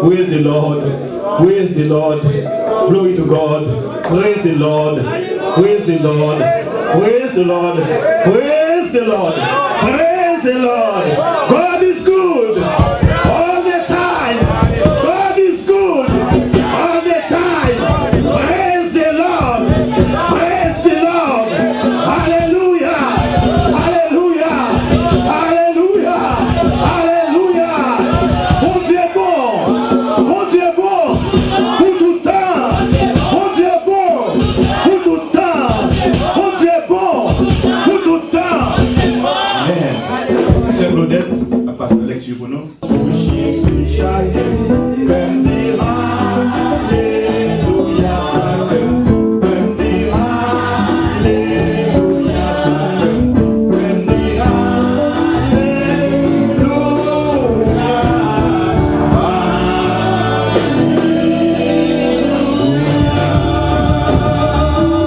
Who is the Lord? Who is the Lord? Glory to God. Praise the Lord. Who is the Lord? Who is the Lord? Who is the Lord? Praise the Lord. God is good all the time. God is good all the time. Praise the Lord. Jésus pour nous. Coucher sous chacun, comme dira, Alléluia, chacun, comme dira, Alléluia, chacun, comme dira, Alléluia,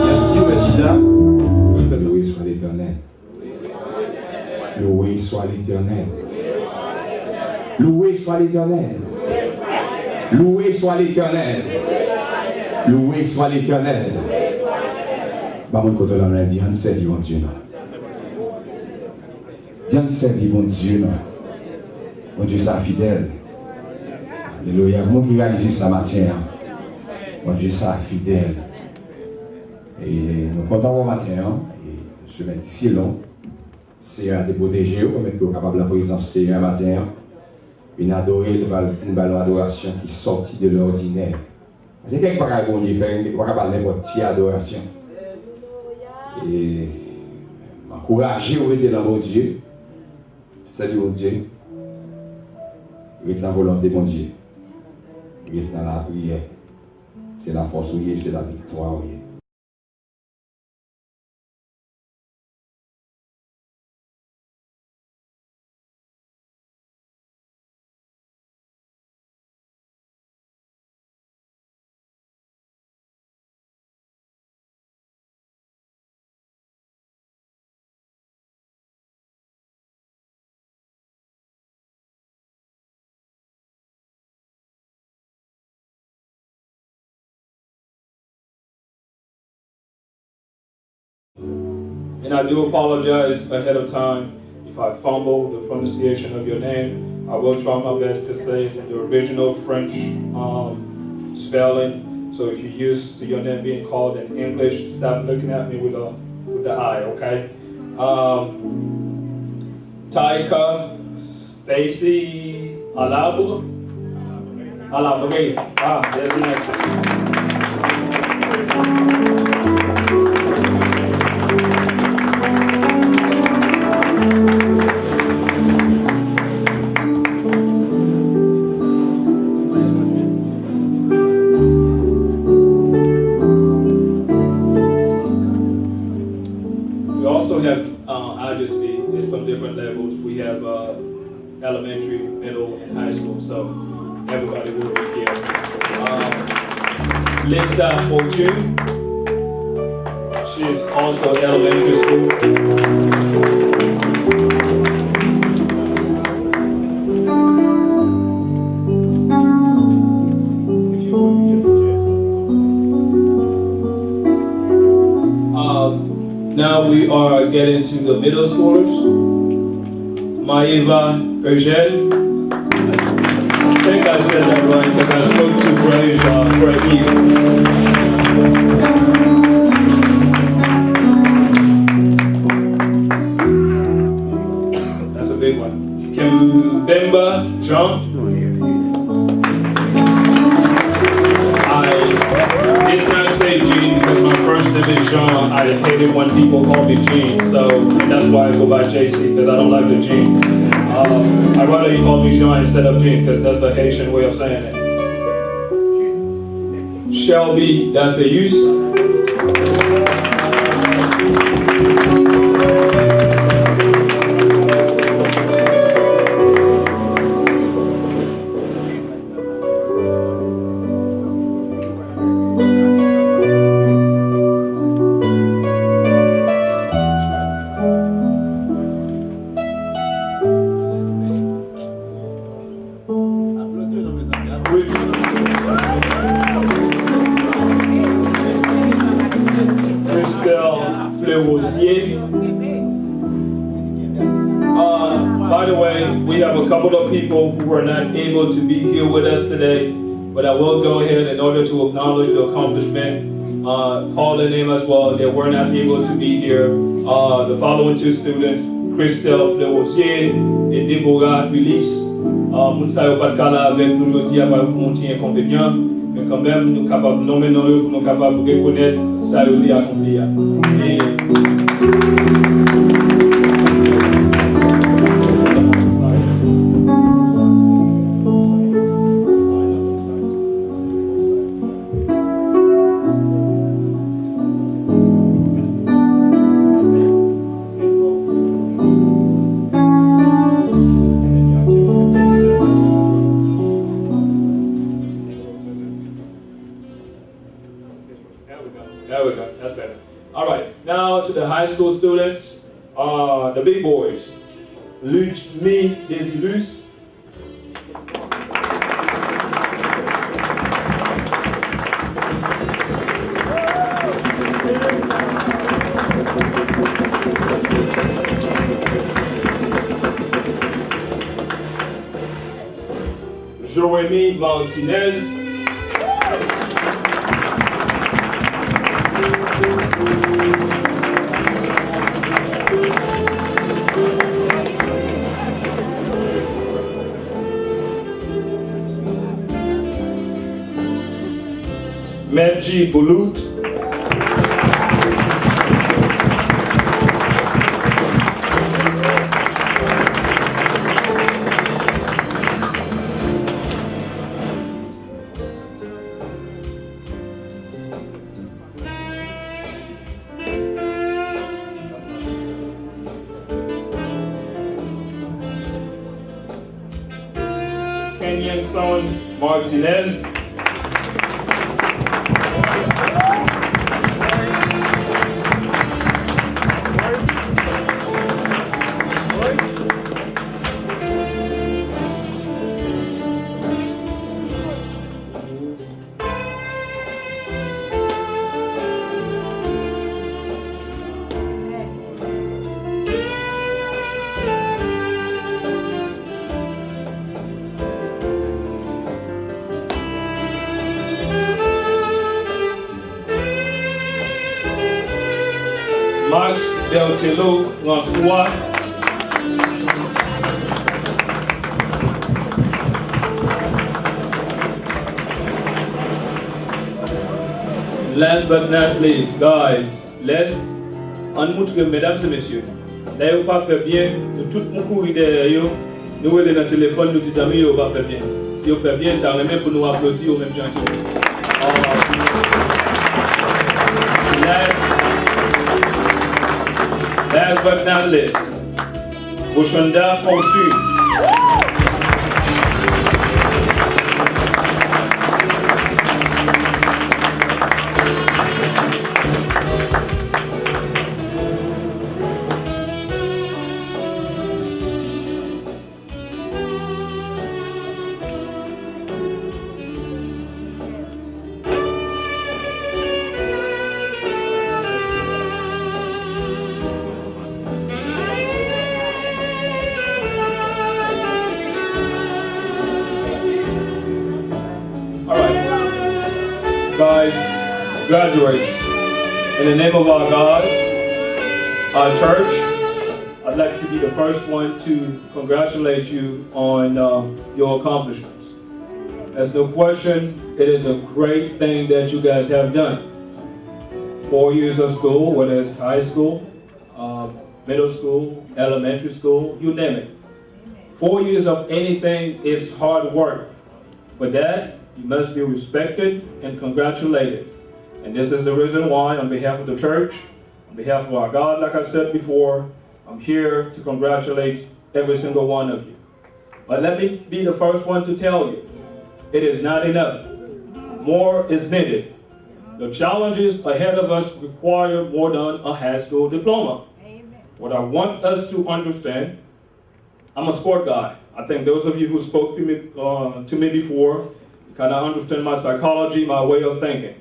Merci Rachida. Loué soit l'Éternel. Loué soit l'Éternel. Loué soit l'Éternel. Loué soit l'Éternel. Loué soit l'Éternel. Bah, mon côté, on a dit, on sait, mon Dieu. Dieu sait, mon Dieu. Mon Dieu, ça fidèle. Alléluia. Moi qui réalise ça matin. Mon Dieu, ça fidèle. Et nous comptons au matin. Se mettre si long. C'est à te protéger, pour mettre capable de la présidence c'est un matin. Une adorée, une ballon d'adoration qui sortit de l'ordinaire. C'est quelque part qu'on dit, on va parler de n'importe quelle adoration. Et m'encourager à rester dans mon Dieu. Salut mon Dieu. Rester dans la volonté de mon Dieu. Rester dans la prière. C'est la force, c'est la victoire. And I do apologize ahead of time if I fumble the pronunciation of your name. I will try my best to say the original French spelling. So if you're used to your name being called in English, stop looking at me with the eye, okay? Taika, Stacy, Alabre. There's the next one. It's from different levels. We have elementary, middle, and high school, so everybody will be here. Lisa Fortune, she's also elementary school. Now we are getting to the middle schoolers. Maeva Berger. I think I said that right because I spoke to Fred Eve. That's a big one. Kimbemba John. I did not say Gene because my first name is Jean. I hate it when people call me Gene, so that's why I go by JC because I don't like the Gene. I'd rather you call me Jean instead of Gene because that's the Haitian way of saying it. Shelby, that's the use. By the way, we have a couple of people who are not able to be here with us today, but I will go ahead in order to acknowledge the accomplishment, call their name as well. They were not able to be here. The following two students, Christelle Fleuosier et Deborah Willis. Nous ne savons pas de cas là avec nous aujourd'hui à part pour un inconvénient, mais quand même nous capables de nommer dans eux, nous capables de reconnaître ça aujourd'hui accompli. There we go. That's better. All right. Now to the high school students, the big boys. Luch, me, Desilus. Joëmy Martinez. Medji Boulout. Kenyan Son Martinez. Max Beltelo François. Last but not least, guys, let's unmoutre, mesdames et messieurs. Là, vous pas fait bien, nous tout mon courir derrière, nous allons dans le téléphone, nous disons, amis, vous pas fait bien. Si vous faites bien, t'as remis pour nous applaudir au même gentil. Last but not least, Bushanda Fortune. Guys, graduates, in the name of our God, our church, I'd like to be the first one to congratulate you on your accomplishments. There's no question, it is a great thing that you guys have done. 4 years of school, whether it's high school, middle school, elementary school, you name it. 4 years of anything is hard work. For that, you must be respected and congratulated. And this is the reason why, on behalf of the church, on behalf of our God, like I said before, I'm here to congratulate every single one of you. But let me be the first one to tell you, it is not enough. More is needed. The challenges ahead of us require more than a high school diploma. Amen. What I want us to understand, I'm a sport guy. I think those of you who spoke to me before kind of understand my psychology, my way of thinking.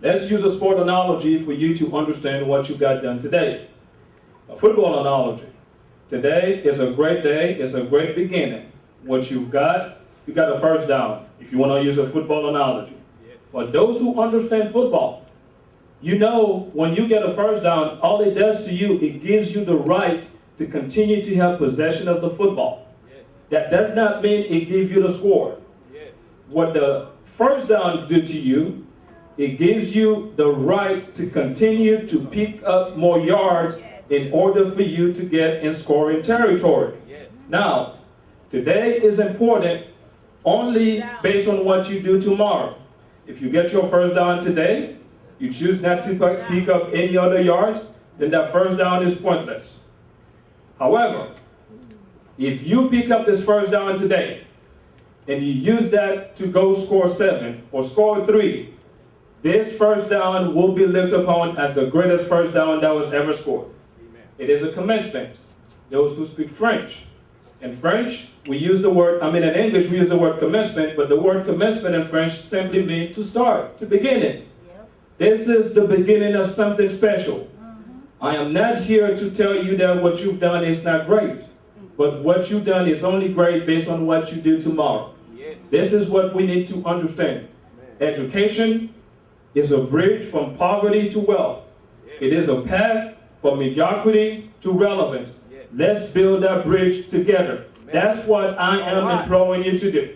Let's use a sport analogy for you to understand what you got done today. A football analogy. Today is a great day. It's a great beginning. What you got a first down, if you want to use a football analogy. For those who understand football, you know when you get a first down, all it does to you, it gives you the right to continue to have possession of the football. That does not mean it gives you the score. What the first down did to you, it gives you the right to continue to pick up more yards in order for you to get in scoring territory. Now, today is important only based on what you do tomorrow. If you get your first down today, you choose not to pick up any other yards, then that first down is pointless. However, if you pick up this first down today, and you use that to go score 7 or score 3, This first down will be looked upon as the greatest first down that was ever scored. It is a commencement. Those who speak French. In French, we use the word, in English, we use the word commencement, but the word commencement in French simply means to start, to begin it. This is the beginning of something special. I am not here to tell you that what you've done is not great, but what you've done is only great based on what you do tomorrow. This is what we need to understand. Education is a bridge from poverty to wealth. It is a path from mediocrity to relevance. Let's build that bridge together. That's what I am imploring you to do.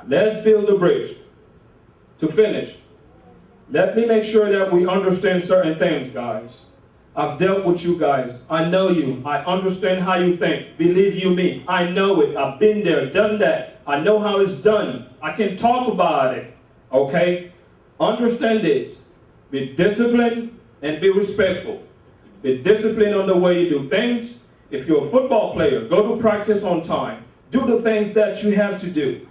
Let's build a bridge. To finish, let me make sure that we understand certain things, guys. I've dealt with you guys. I know you. I understand how you think. Believe you me. I know it. I've been there, done that. I know how it's done. I can talk about it. Okay? Understand this. Be disciplined and be respectful. Be disciplined on the way you do things. If you're a football player, go to practice on time. Do the things that you have to do.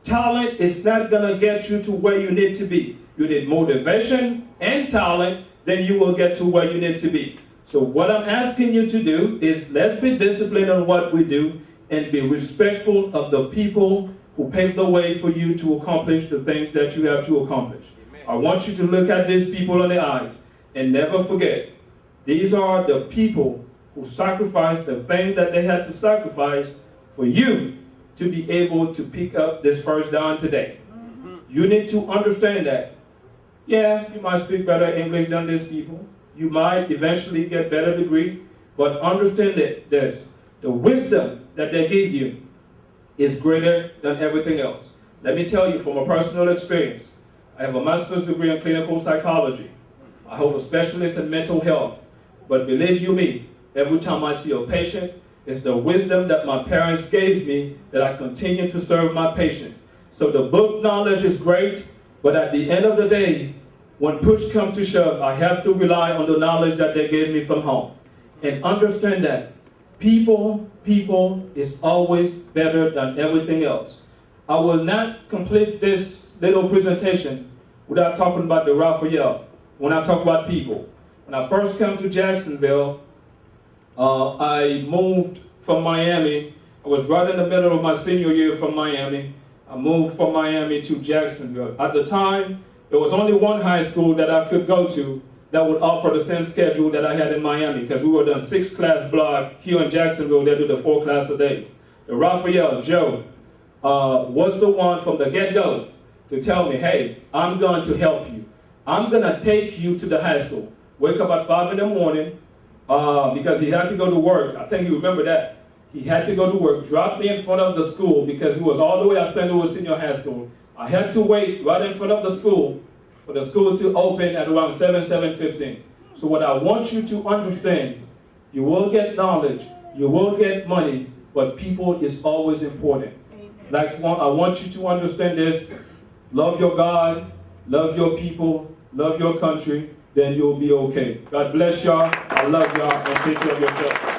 Talent is not going to get you to where you need to be. You need motivation and talent, then you will get to where you need to be. So what I'm asking you to do is let's be disciplined on what we do and be respectful of the people who paved the way for you to accomplish the things that you have to accomplish. Amen. I want you to look at these people in the eyes and never forget, these are the people who sacrificed the thing that they had to sacrifice for you to be able to pick up this first down today. Mm-hmm. You need to understand that. Yeah, you might speak better English than these people. You might eventually get better degree, but understand that the wisdom that they give you is greater than everything else. Let me tell you from a personal experience. I have a master's degree in clinical psychology. I hold a specialist in mental health. But believe you me, every time I see a patient, it's the wisdom that my parents gave me that I continue to serve my patients. So the book knowledge is great, but at the end of the day, when push comes to shove, I have to rely on the knowledge that they gave me from home. And understand that people is always better than everything else. I will not complete this little presentation without talking about the Raphael when I talk about people. When I first came to Jacksonville, I moved from Miami. I was right in the middle of my senior year from Miami. I moved from Miami to Jacksonville. At the time, there was only one high school that I could go to that would offer the same schedule that I had in Miami, because we were done 6-class block. Here in Jacksonville, they do the 4 class a day. The Raphael, Joe, was the one from the get-go to tell me, hey, I'm going to help you. I'm going to take you to the high school. Wake up at 5 in the morning, because he had to go to work. I think you remember that. He had to go to work, drop me in front of the school, because he was all the way at St. Louis Senior High School. I had to wait right in front of the school for the school to open at around 7:15. So what I want you to understand, you will get knowledge, you will get money, but people is always important. Like, I want you to understand this. Love your God, love your people, love your country, then you'll be okay. God bless y'all. I love y'all, and take care of yourself.